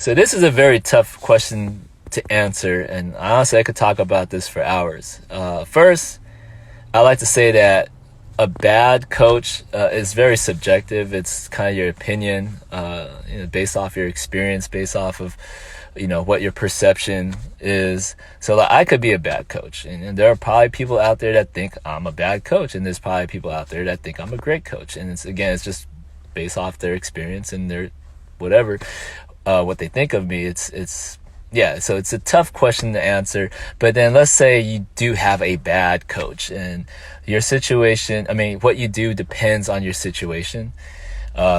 So this is a very tough question to answer, and honestly, I could talk about this for hours. First, I like to say that a bad coach is very subjective. It's kind of your opinion, based off your experience, based off of what your perception is. So like, I could be a bad coach, and there are probably people out there that think I'm a bad coach, and there's probably people out there that think I'm a great coach. And it's just based off their experience and their whatever. What they think of me. So it's a tough question to answer. But then let's say you do have a bad coach, and your situation, what you do depends on your situation.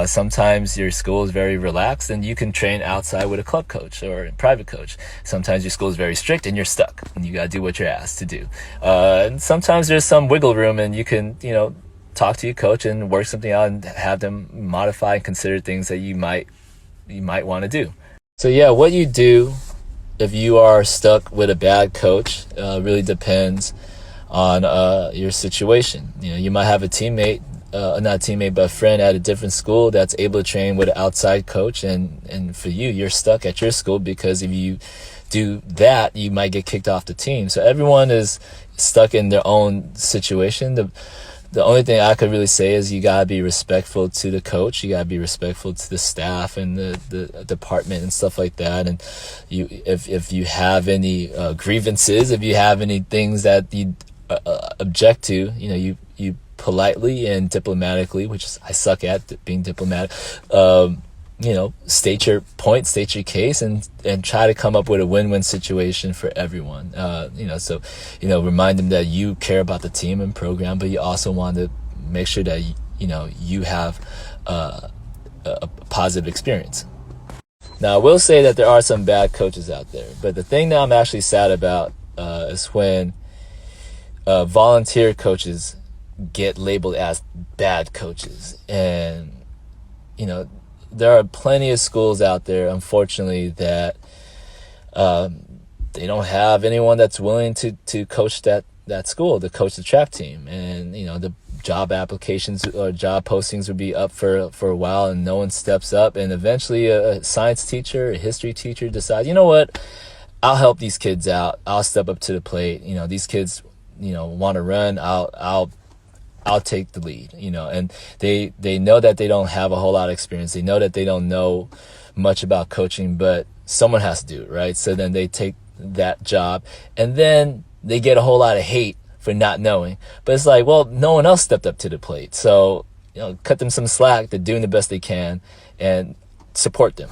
Sometimes your school is very relaxed and you can train outside with a club coach or a private coach. Sometimes your school is very strict and you're stuck and you got to do what you're asked to do. And sometimes there's some wiggle room and you can, talk to your coach and work something out and have them modify and consider things that you might want to do. So yeah, what you do if you are stuck with a bad coach really depends on your situation. You might have a teammate, not a teammate, but a friend at a different school that's able to train with an outside coach, and for you're stuck at your school because if you do that, you might get kicked off the team. So everyone is stuck in their own situation. The only thing I could really say is you gotta be respectful to the coach. You gotta be respectful to the staff and the department and stuff like that. And if you have any grievances, if you have any things that you object to, you politely and diplomatically, which I suck at being diplomatic. State your point, state your case, and try to come up with a win-win situation for everyone. Remind them that you care about the team and program, but you also want to make sure that, you have a positive experience. Now, I will say that there are some bad coaches out there, but the thing that I'm actually sad about is when volunteer coaches get labeled as bad coaches. And, there are plenty of schools out there, unfortunately, that they don't have anyone that's willing to coach that school, to coach the track team. And, the job applications or job postings would be up for a while and no one steps up. And eventually a science teacher, a history teacher decides, you know what, I'll help these kids out. I'll step up to the plate. These kids, want to run. I'll take the lead, and they know that they don't have a whole lot of experience. They know that they don't know much about coaching, but someone has to do it, right? So then they take that job and then they get a whole lot of hate for not knowing. But it's like, well, no one else stepped up to the plate. So, cut them some slack. They're doing the best they can and support them.